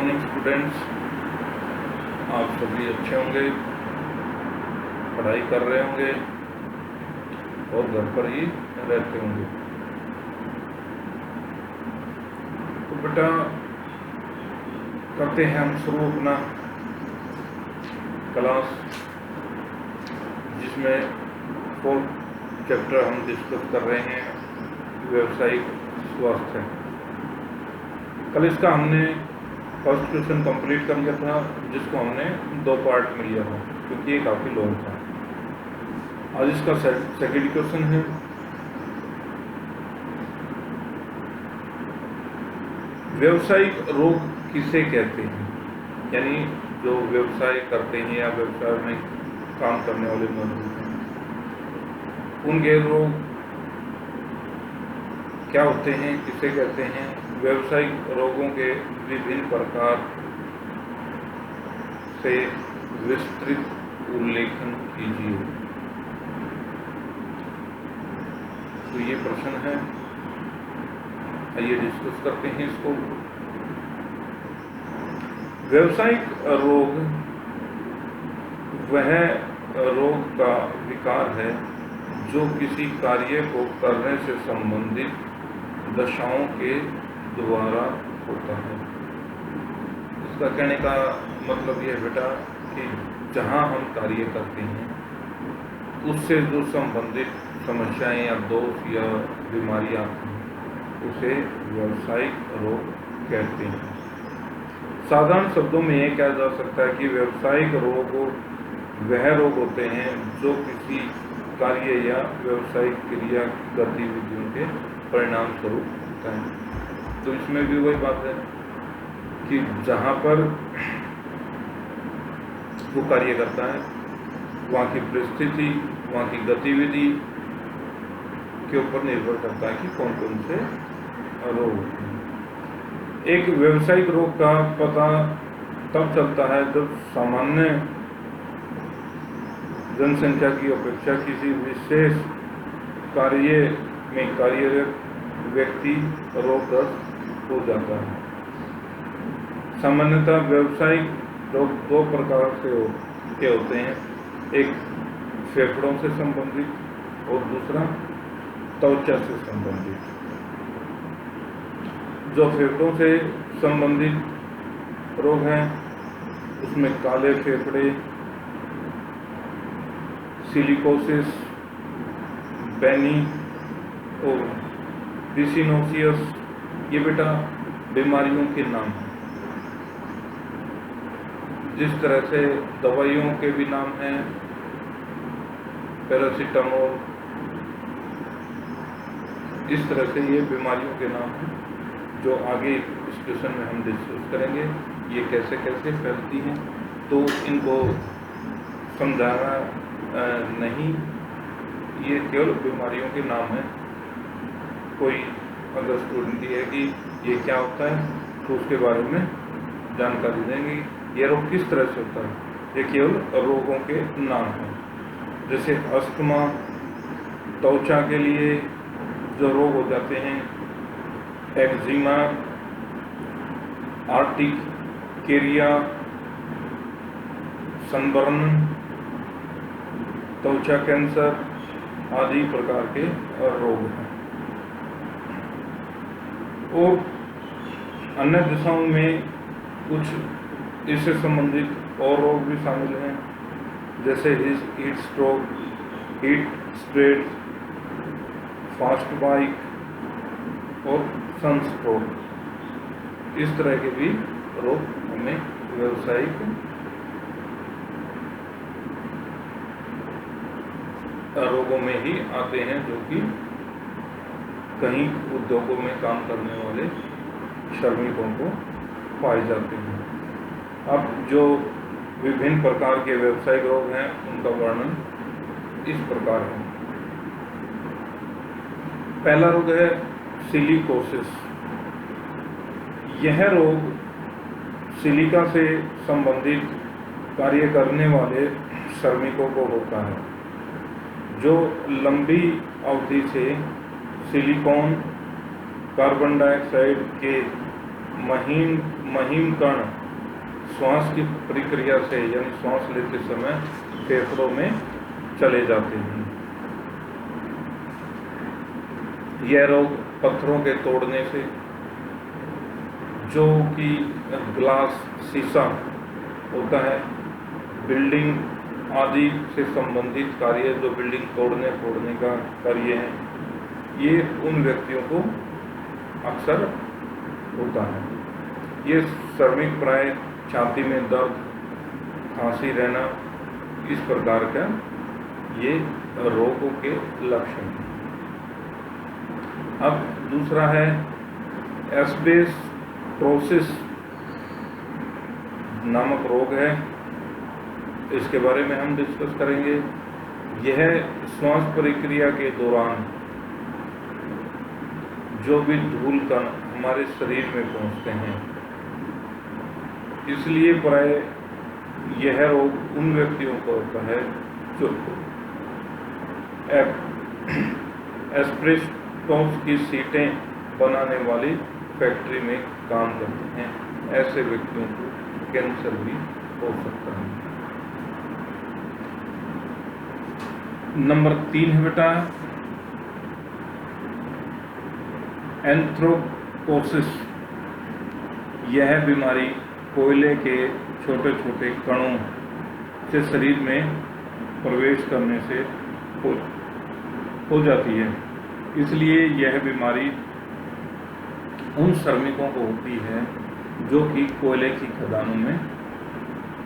Morning students, आप सभी अच्छे होंगे, पढ़ाई कर रहे होंगे और घर पर ही रहते होंगे। तो बेटा करते हैं हम शुरू अपना क्लास, जिसमें 4th चैप्टर हम डिस्कस कर रहे हैं, व्यावसायिक स्वास्थ्य। कल इसका हमने फर्स्ट क्वेश्चन कंप्लीट कर लिया था, जिसको हमने 2 पार्ट में लिया था क्योंकि ये काफ़ी लॉन्ग था। आज इसका सेकंड क्वेश्चन है। व्यावसायिक रोग किसे कहते हैं? यानी जो व्यवसाय करते हैं या व्यवसाय में काम करने वाले मजदूर हैं, उनके रोग क्या होते हैं, किसे कहते हैं? व्यावसायिक रोगों के विभिन्न प्रकार से विस्तृत उल्लेखन कीजिए। तो ये प्रश्न है, आइए डिस्कस करते हैं इसको। व्यावसायिक रोग वह रोग का विकार है जो किसी कार्य को करने से संबंधित दशाओं के द्वारा होता है। इसका कहने का मतलब यह बेटा कि जहाँ हम कार्य करते हैं उससे जो संबंधित समस्याएं या दोष या बीमारियां आती हैं उसे व्यावसायिक रोग कहते हैं। साधारण शब्दों में यह कहा जा सकता है कि व्यावसायिक रोग वह रोग होते हैं जो किसी कार्य या व्यावसायिक क्रिया गतिविधियों के परिणाम स्वरूप होता है। तो इसमें भी वही बात है कि जहाँ पर वो कार्य करता है वहाँ की परिस्थिति, वहाँ की गतिविधि के ऊपर निर्भर करता है कि कौन कौन से रोग होते हैं। एक व्यावसायिक रोग का पता तब चलता है जब सामान्य जनसंख्या की अपेक्षा किसी विशेष कार्य में कार्यरत व्यक्ति रोगग्रस्त हो जाता है। सामान्यतः व्यावसायिक रोग 2 प्रकार के होते हैं, एक फेफड़ों से संबंधित और दूसरा त्वचा से संबंधित। जो फेफड़ों से संबंधित रोग हैं उसमें काले फेफड़े, सिलिकोसिस, बेनी और डिसिनोसियस, ये बेटा बीमारियों के नाम हैं। जिस तरह से दवाइयों के भी नाम हैं, पैरासीटामोल, इस तरह से ये बीमारियों के नाम हैं जो आगे इस क्वेश्चन में हम डिस्कस करेंगे। ये कैसे कैसे फैलती हैं, तो इनको समझाना नहीं, ये केवल बीमारियों के नाम हैं। कोई अगर स्टूडेंट है कि ये क्या होता है तो उसके बारे में जानकारी देंगे, ये रोग किस तरह से होता है, ये केवल रोगों के नाम हैं। जैसे अस्थमा, त्वचा के लिए जो रोग हो जाते हैं, एक्जिमा, आर्टिकेरिया, सनबर्न, त्वचा कैंसर आदि प्रकार के रोग हैं। और अन्य दिशाओं में कुछ इससे संबंधित और रोग भी शामिल हैं, जैसे heat stroke, heat stress, fast bike और सनस्ट्रोक। इस तरह के भी रोग हमें व्यावसायिक रोगों में ही आते हैं, जो कि कहीं उद्योगों में काम करने वाले श्रमिकों को पाए जाते हैं। अब जो विभिन्न प्रकार के व्यावसायिक रोग हैं उनका वर्णन इस प्रकार है। पहला रोग है सिलिकोसिस। यह रोग सिलिका से संबंधित कार्य करने वाले श्रमिकों को होता है, जो लंबी अवधि से सिलिकॉन, कार्बन डाइऑक्साइड के महीन कण श्वास की प्रक्रिया से यानी श्वास लेते समय फेफड़ों में चले जाते हैं। यह रोग पत्थरों के तोड़ने से, जो कि ग्लास शीशा होता है, बिल्डिंग आदि से संबंधित कार्य जो बिल्डिंग तोड़ने फोड़ने का कार्य है, ये उन व्यक्तियों को अक्सर होता है। ये श्रमिक प्राय छाती में दर्द, खांसी रहना, इस प्रकार का ये रोगों के लक्षण हैं। अब दूसरा है एस्बेस्टोसिस नामक रोग है, इसके बारे में हम डिस्कस करेंगे। यह श्वास प्रक्रिया के दौरान जो भी धूल कण हमारे शरीर में पहुंचते हैं, इसलिए प्राय यह रोग उन व्यक्तियों को होता है जो एस्बेस्टोस की सीटें बनाने वाली फैक्ट्री में काम करते हैं। ऐसे व्यक्तियों को कैंसर भी हो सकता है। नंबर 3 है बेटा एंथ्रोपोसिस। यह बीमारी कोयले के छोटे छोटे कणों से शरीर में प्रवेश करने से हो जाती है। इसलिए यह बीमारी उन श्रमिकों को होती है जो कि कोयले की खदानों में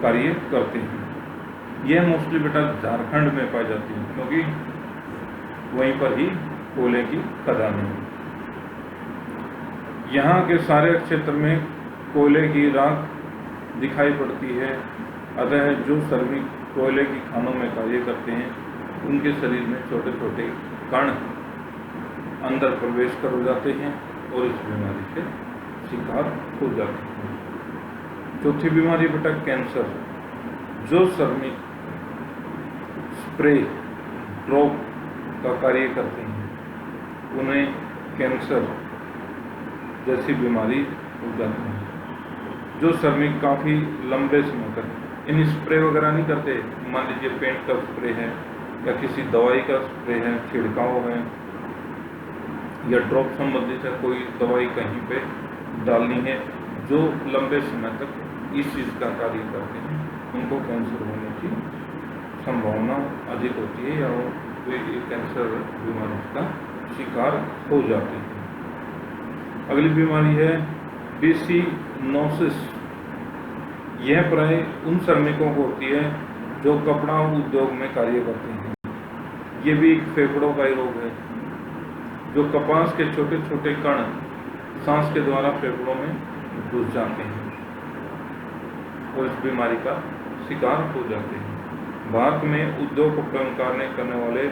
कार्य करते हैं। यह मोस्टली बेटा झारखंड में पाई जाती है, क्योंकि वहीं पर ही कोयले की खदानें हैं। यहाँ के सारे क्षेत्र में कोयले की राख दिखाई पड़ती है। अतः जो श्रमिक कोयले की खानों में कार्य करते हैं, उनके शरीर में छोटे छोटे कण अंदर प्रवेश कर जाते हैं और इस बीमारी से शिकार हो जाते हैं। चौथी बीमारी बेटा कैंसर। जो श्रमिक स्प्रे ड्रॉप का कार्य करते हैं, उन्हें कैंसर जैसी बीमारी हो जाती है। जो श्रमिक काफ़ी लंबे समय तक इन स्प्रे वगैरह नहीं करते, मान लीजिए पेंट का स्प्रे है या किसी दवाई का स्प्रे है, छिड़काव है या ड्रॉप संबंधित है, कोई दवाई कहीं पे डालनी है, जो लंबे समय तक इस चीज़ का कार्य करते हैं, उनको कैंसर होने की संभावना अधिक होती है या वो कैंसर बीमारी का शिकार हो जाते हैं। अगली बीमारी है बिसिनोसिस। यह प्राय उन श्रमिकों को होती है जो कपड़ा उद्योग में कार्य करते हैं। ये भी एक फेफड़ों का ही रोग है, जो कपास के छोटे छोटे कण सांस के द्वारा फेफड़ों में घुस जाते हैं और इस बीमारी का शिकार हो जाते हैं। भारत में उद्योग को कार्य करने वाले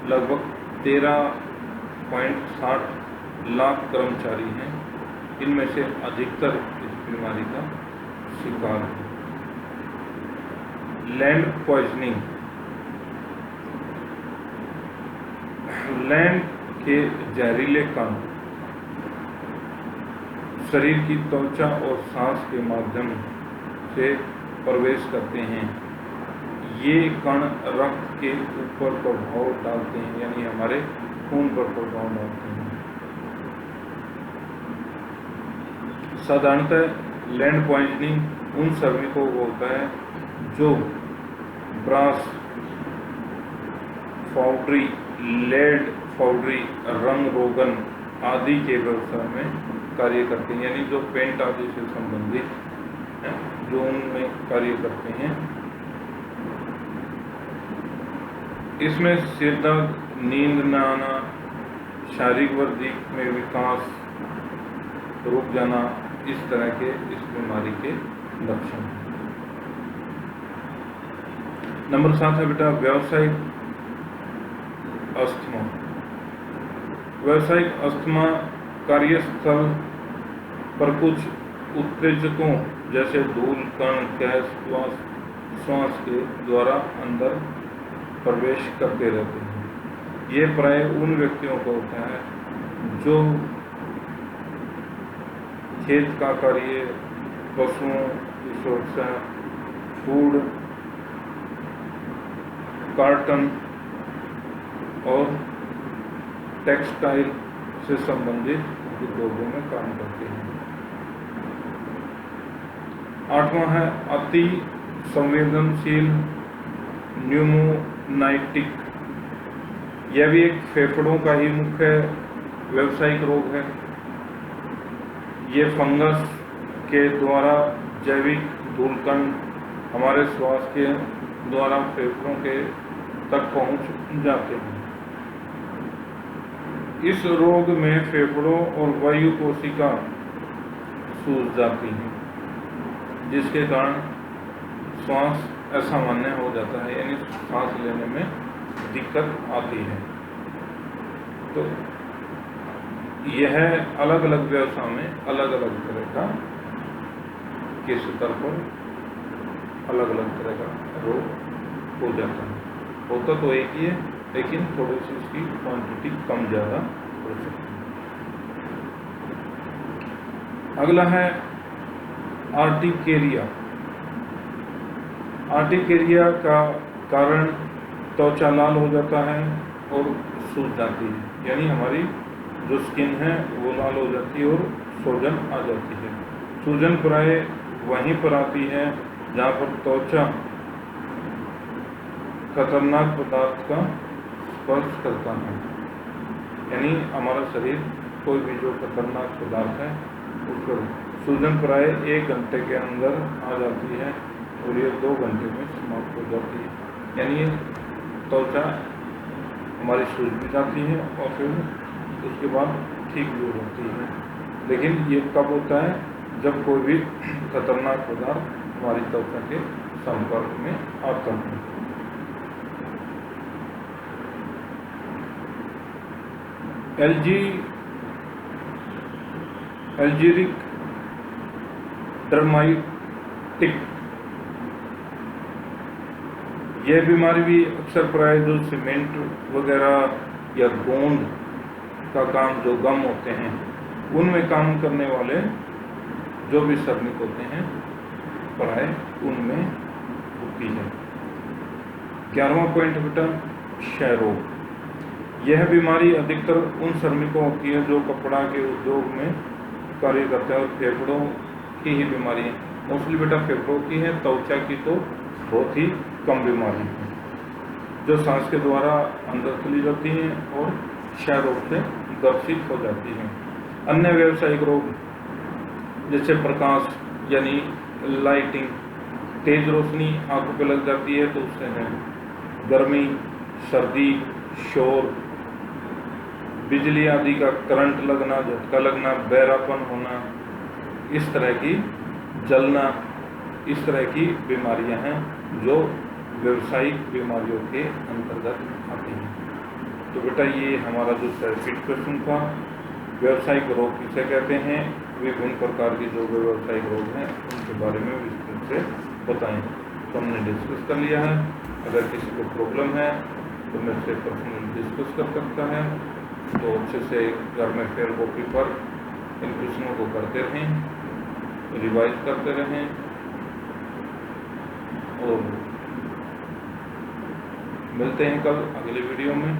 लगभग 13.60 लाख कर्मचारी हैं। इनमें से अधिकतर इस बीमारी का शिकार है। Land poisoning. लैंड के जहरीले कण शरीर की त्वचा और सांस के माध्यम से प्रवेश करते हैं। ये कण रक्त के ऊपर प्रभाव डालते हैं, यानी हमारे खून पर प्रभाव डालते हैं। साधारणतः लैंड पॉइजनिंग उन श्रमिकों को होता है जो ब्रास फाउंड्री, लेड फाउंड्री, रंग रोगन आदि के व्यवसाय में कार्य करते हैं, यानी जो पेंट आदि से संबंधित है, जो उनमें कार्य करते हैं। इसमें सिर दर्द, नींद न आना, शारीरिक वृद्धि में विकास रुक जाना, इस तरह के इस बीमारी के लक्षण हैं। नंबर 7 है बेटा व्यावसायिक अस्थमा। व्यावसायिक अस्थमा कार्यस्थल पर कुछ उत्तेजकों जैसे धूल कण, गैस, श्वास के द्वारा अंदर प्रवेश करते रहते हैं। ये प्राय उन व्यक्तियों को होता है जो खेत का कार्य, पशुओं की सुरक्षा, फूड, कार्टन और टेक्सटाइल से संबंधित उद्योगों में काम करते हैं। 8वां है अति संवेदनशील न्यूमोनाइटिक। यह भी एक फेफड़ों का ही मुख्य व्यावसायिक रोग है। ये फंगस के द्वारा जैविक धूलकण हमारे श्वास के द्वारा फेफड़ों के तक पहुंच जाते हैं। इस रोग में फेफड़ों और वायु कोशिका सूज जाती है, जिसके कारण श्वास असामान्य हो जाता है, यानी सांस लेने में दिक्कत आती है। तो यह अलग अलग व्यवसाय में अलग अलग तरह का के स्तर पर अलग अलग तरह का रोग हो जाता है। होता तो एक ही है, लेकिन थोड़ी सी इसकी क्वांटिटी कम ज़्यादा हो सकती है। अगला है आर्टिकेरिया। आर्टिकेरिया का कारण त्वचा लाल हो जाता है और सूज जाती है, यानी हमारी जो स्किन है वो लाल हो जाती है और सूजन आ जाती है। सूजन प्राय वहीं पर आती है जहाँ पर त्वचा खतरनाक पदार्थ का स्पर्श करता है, यानी हमारा शरीर कोई भी जो खतरनाक पदार्थ है उस पर सूजन प्राय 1 घंटे के अंदर आ जाती है और ये 2 घंटे में समाप्त हो जाती है, यानी त्वचा हमारी सूज भी जाती है और फिर उसके बाद ठीक भी हो जाती है। लेकिन ये कब होता है? जब कोई भी खतरनाक पदार्थ हमारी त्वचा के संपर्क में आता है। एल्जीरिक डर्माइटिक, यह बीमारी भी अक्सर प्राय जो सीमेंट वगैरह या गोंद का काम, जो गम होते हैं उनमें काम करने वाले जो भी श्रमिक होते हैं प्राय उनमें होती है। 11वां पॉइंट बेटा, क्षय रोग। यह बीमारी अधिकतर उन श्रमिकों होती है जो कपड़ा के उद्योग में कार्य करते हैं और फेफड़ों की ही बीमारी है। मोस्टली बेटा फेफड़ों की है, त्वचा की तो बहुत ही कम बीमारी है, जो सांस के द्वारा अंदर चली जाती हैं और क्षय रोग से ग्रसित हो जाती हैं। अन्य व्यावसायिक रोग जैसे प्रकाश यानी लाइटिंग, तेज रोशनी आंखों पे लग जाती है तो उससे है। गर्मी, सर्दी, शोर, बिजली आदि का करंट लगना, झटका लगना, बहरापन होना, इस तरह की जलना, इस तरह की बीमारियां हैं जो व्यावसायिक बीमारियों के अंतर्गत आती हैं। तो बेटा ये हमारा जो सर्किट क्वेश्चन था, व्यावसायिक रोग किसे कहते हैं, विभिन्न प्रकार के जो व्यावसायिक रोग हैं उनके बारे में विस्तार से बताएं, तो हमने डिस्कस कर लिया है। अगर किसी को प्रॉब्लम है तो मेरे से पर्सनली डिस्कस कर सकता है। तो अच्छे से घर में फेयर कॉपी पर इन क्वेश्चनों को करते रहें, रिवाइज करते रहें और मिलते हैं कल अगले वीडियो में।